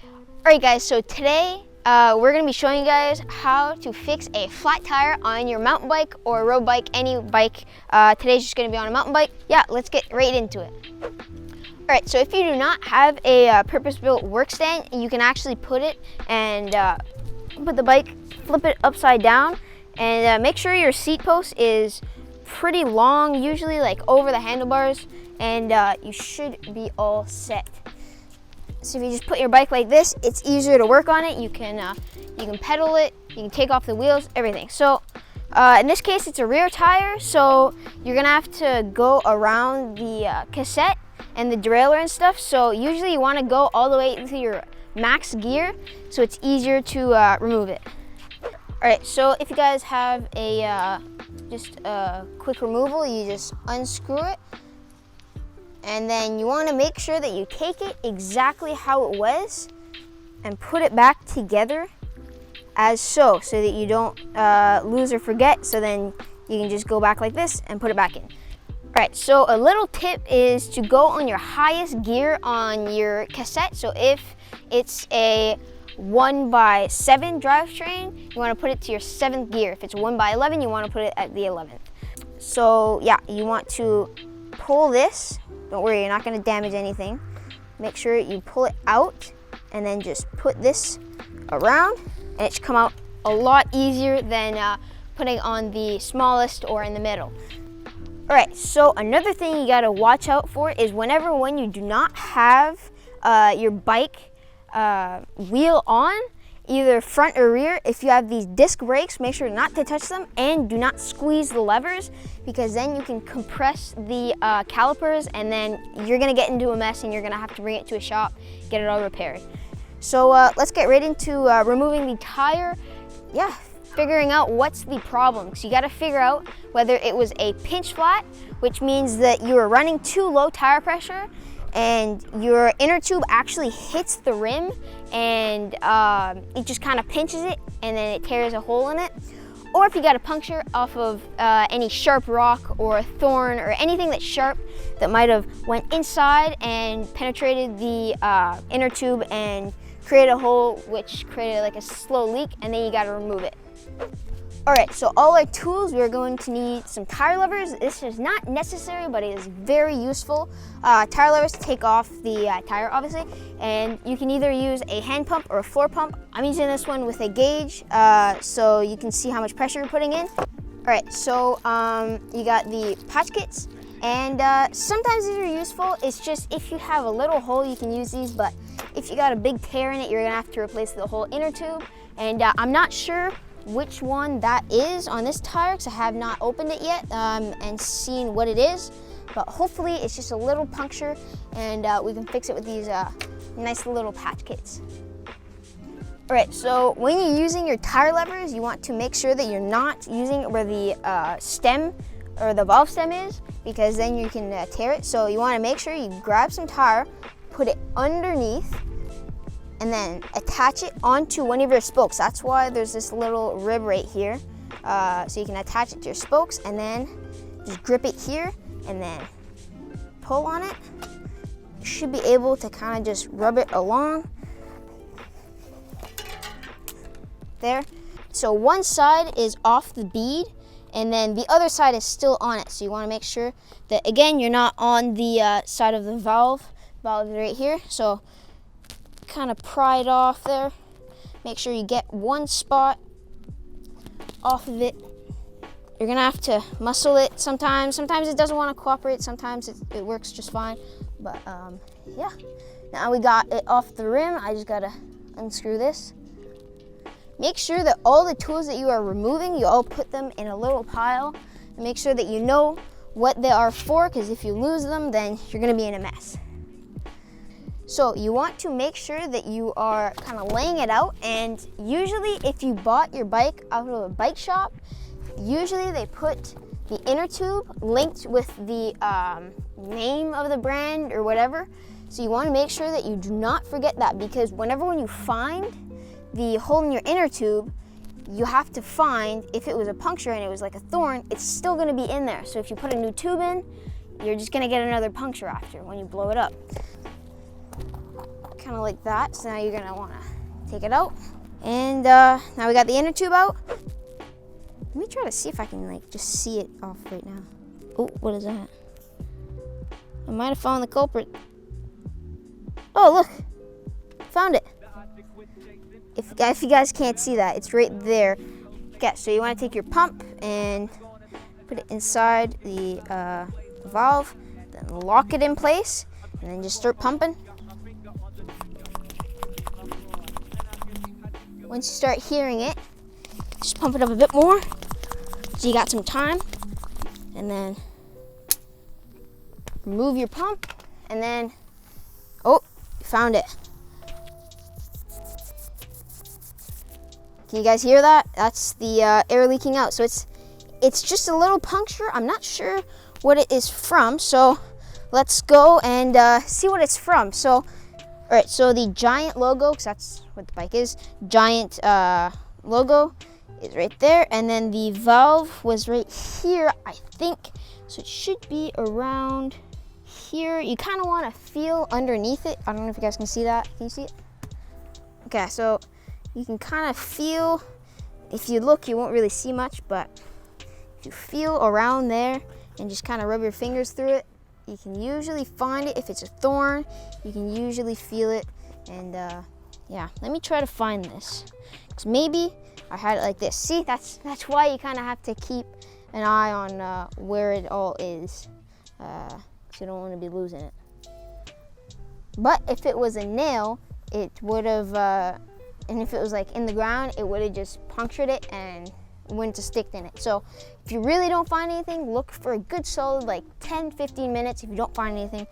Alright guys, so today we're going to be showing you guys how to fix a flat tire on your mountain bike or road bike, any bike. Today's just going to be on a mountain bike. Yeah, let's get right into it. Alright, so if you do not have a purpose-built work stand, you can actually put it and put the bike, flip it upside down, and make sure your seat post is pretty long, usually like over the handlebars, and you should be all set. So if you just put your bike like this, it's easier to work on it. You can pedal it, you can take off the wheels, everything. So in this case, it's a rear tire, so you're gonna have to go around the cassette and the derailleur and stuff. So usually you wanna go all the way into your max gear, so it's easier to remove it. All right, so if you guys have just a quick removal, you just unscrew it. And then you want to make sure that you take it exactly how it was and put it back together as so that you don't lose or forget. So then you can just go back like this and put it back in. All right, so a little tip is to go on your highest gear on your cassette. So if it's a 1x7 drivetrain, you want to put it to your 7th gear. If it's 1x11, you want to put it at the 11th. So yeah, you want to pull this. Don't worry, you're not going to damage anything. Make sure you pull it out and then just put this around, and it should come out a lot easier than putting on the smallest or in the middle. All right, so another thing you got to watch out for is when you do not have your bike wheel on, either front or rear, if you have these disc brakes, make sure not to touch them and do not squeeze the levers, because then you can compress the calipers and then you're gonna get into a mess and you're gonna have to bring it to a shop, get it all repaired. So let's get right into removing the tire. Yeah, figuring out what's the problem. So you gotta figure out whether it was a pinch flat, which means that you are running too low tire pressure and your inner tube actually hits the rim and it just kind of pinches it and then it tears a hole in it. Or if you got a puncture off of any sharp rock or a thorn or anything that's sharp that might have went inside and penetrated the inner tube and created a hole, which created like a slow leak, and then you got to remove it. All right, so all our tools, we're going to need some tire levers. This is not necessary, but it is very useful. Tire levers to take off the tire, obviously, and you can either use a hand pump or a floor pump. I'm using this one with a gauge, so you can see how much pressure you're putting in. All right, so you got the patch kits, and sometimes these are useful. It's just if you have a little hole, you can use these, but if you got a big tear in it, you're gonna have to replace the whole inner tube, and I'm not sure which one that is on this tire because I have not opened it yet and seen what it is, but hopefully it's just a little puncture and we can fix it with these nice little patch kits. All right, so when you're using your tire levers, you want to make sure that you're not using where the stem or the valve stem is, because then you can tear it. So you want to make sure you grab some tire, put it underneath, and then attach it onto one of your spokes. That's why there's this little rib right here. So you can attach it to your spokes and then just grip it here and then pull on it. You should be able to kind of just rub it along. There. So one side is off the bead and then the other side is still on it. So you want to make sure that, again, you're not on the side of the valve. Valve is right here. So kind of pry it off there. Make sure you get one spot off of it. You're gonna have to muscle it sometimes. Sometimes it doesn't want to cooperate. Sometimes it works just fine. But yeah, now we got it off the rim. I just gotta unscrew this. Make sure that all the tools that you are removing, you all put them in a little pile. And make sure that you know what they are for, because if you lose them, then you're gonna be in a mess. So you want to make sure that you are kind of laying it out, and usually if you bought your bike out of a bike shop, usually they put the inner tube linked with the name of the brand or whatever. So you want to make sure that you do not forget that, because when you find the hole in your inner tube, you have to find, if it was a puncture and it was like a thorn, it's still going to be in there. So if you put a new tube in, you're just going to get another puncture after when you blow it up. kind of like that. So now you're gonna wanna take it out. And now we got the inner tube out. Let me try to see if I can like just see it off right now. Oh, what is that? I might have found the culprit. Oh, look, found it. If you guys can't see that, it's right there. Okay, so you want to take your pump and put it inside the valve, then lock it in place, and then just start pumping. Once you start hearing it, just pump it up a bit more so you got some time, and then remove your pump, and then, oh, you found it. Can you guys hear that? That's the air leaking out. So it's just a little puncture. I'm not sure what it is from. So let's go and see what it's from. So, all right, so the Giant logo, because that's what the bike is, Giant logo is right there. And then the valve was right here, I think. So it should be around here. You kind of want to feel underneath it. I don't know if you guys can see that. Can you see it? Okay, so you can kind of feel, if you look, you won't really see much, but if you feel around there and just kind of rub your fingers through it, you can usually find it. If it's a thorn, you can usually feel it. And yeah, let me try to find this, because maybe I had it like this. See, that's why you kind of have to keep an eye on where it all is, because you don't want to be losing it. But if it was a nail, it would have, and if it was like in the ground, it would have just punctured it and wouldn't have sticked in it. So if you really don't find anything, look for a good solid like 10-15 minutes. If you don't find anything,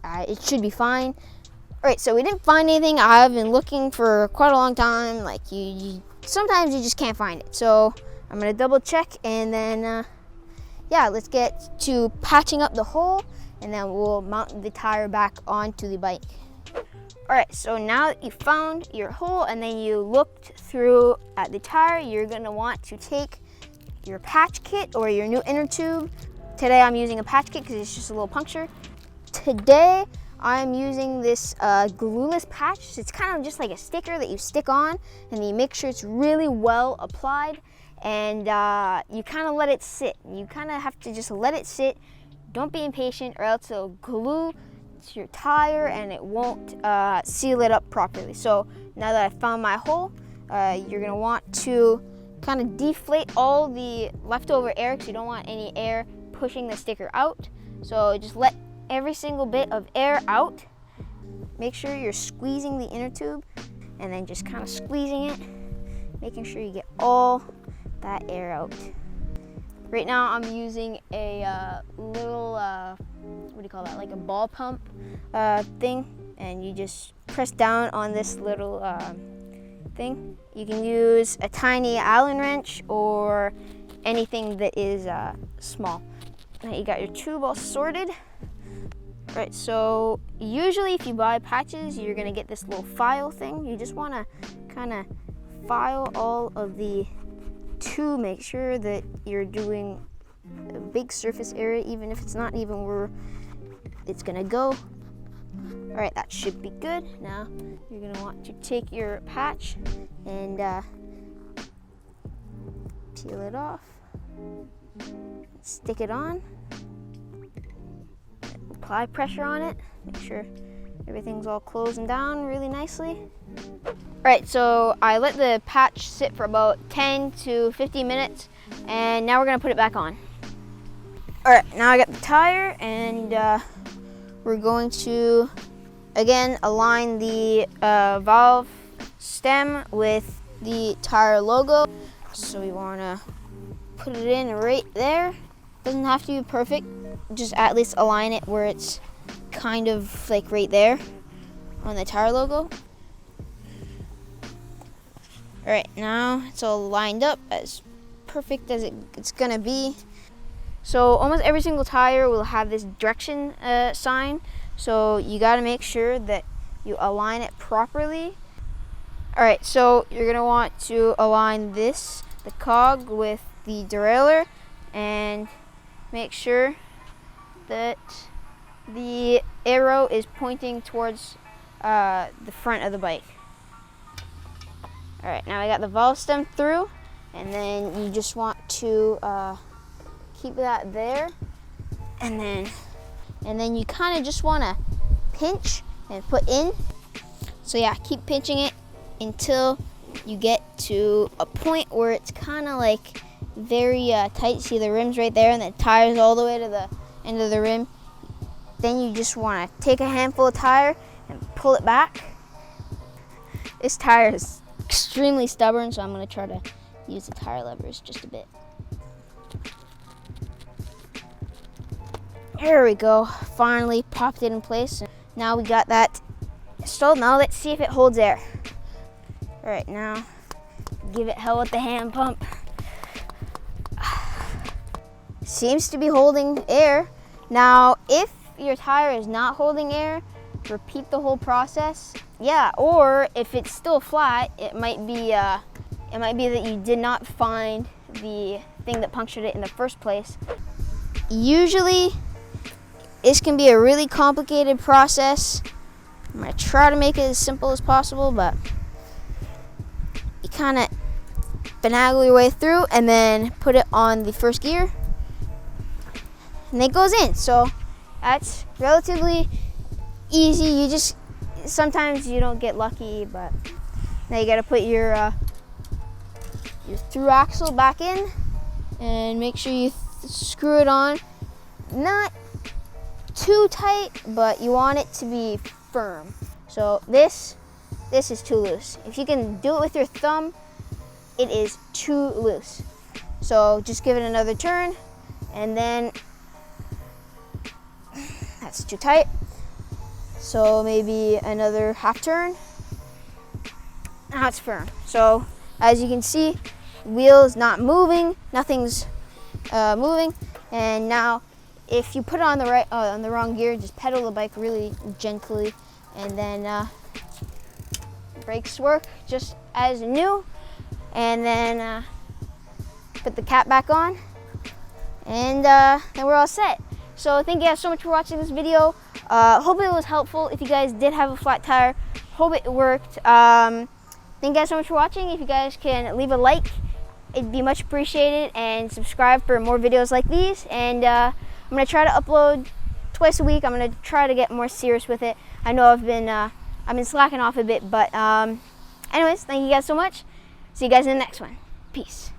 it should be fine. All right, so we didn't find anything. I've been looking for quite a long time. Like you sometimes you just can't find it. So I'm gonna double check, and then yeah, let's get to patching up the hole, and then we'll mount the tire back onto the bike. All right, so now that you found your hole and then you looked through at the tire, you're gonna want to take your patch kit or your new inner tube. Today I'm using a patch kit because it's just a little puncture. Today I'm using this glueless patch. It's kind of just like a sticker that you stick on, and then you make sure it's really well applied, and you kind of let it sit. You kind of have to just let it sit. Don't be impatient, or else it'll glue to your tire and it won't seal it up properly. So now that I found my hole, you're gonna want to kind of deflate all the leftover air, because you don't want any air pushing the sticker out. So just let every single bit of air out. Make sure you're squeezing the inner tube, and then just kind of squeezing it, making sure you get all that air out. Right now I'm using a little, what do you call that, like a ball pump thing, and you just press down on this little thing. You can use a tiny Allen wrench or anything that is small. Now you got your tube all sorted. Right, so usually if you buy patches, you're gonna get this little file thing. You just wanna kind of file all of the tube, make sure that you're doing a big surface area, even if it's not even where it's gonna go. All right, that should be good. Now you're gonna want to take your patch and peel it off, stick it on, apply pressure on it, make sure everything's all closing down really nicely. All right, so I let the patch sit for about 10 to 15 minutes, and now we're gonna put it back on. All right, now I got the tire, and we're going to, again, align the valve stem with the tire logo. So we wanna put it in right there. Doesn't have to be perfect, just at least align it where it's kind of like right there on the tire logo. All right, now it's all lined up as perfect as it's gonna be. So almost every single tire will have this direction sign. So you gotta make sure that you align it properly. All right, so you're gonna want to align this, the cog, with the derailleur, and make sure that the arrow is pointing towards the front of the bike. All right, now I got the valve stem through, and then you just want to keep that there, and then you kind of just want to pinch and put in. So yeah, keep pinching it until you get to a point where it's kind of like very tight. See the rim's right there, and the tire's all the way to the end of the rim. Then you just want to take a handful of tire and pull it back. This tire is extremely stubborn, so I'm going to try to use the tire levers just a bit. There we go. Finally popped it in place. Now we got that installed. Now let's see if it holds air. All right, now give it hell with the hand pump. Seems to be holding air. Now, if your tire is not holding air, repeat the whole process. Yeah, or if it's still flat, it might be that you did not find the thing that punctured it in the first place. Usually, this can be a really complicated process. I'm gonna try to make it as simple as possible, but you kind of finagle your way through and then put it on the first gear, and it goes in. So that's relatively easy. You just, sometimes you don't get lucky, but now you gotta put your through axle back in and make sure you screw it on. Not too tight, but you want it to be firm. So this is too loose. If you can do it with your thumb, it is too loose. So just give it another turn, and then that's too tight. So maybe another half turn. Now it's firm. So as you can see, wheel's not moving, nothing's moving. And now if you put it on the wrong gear, just pedal the bike really gently, and then brakes work just as new. And then put the cap back on, and then we're all set. So thank you guys so much for watching this video. Hope it was helpful. If you guys did have a flat tire, hope it worked. Thank you guys so much for watching. If you guys can leave a like, it'd be much appreciated, and subscribe for more videos like these. And I'm gonna try to upload twice a week. I'm gonna try to get more serious with it. I know I've been slacking off a bit, but anyways, thank you guys so much. See you guys in the next one. Peace.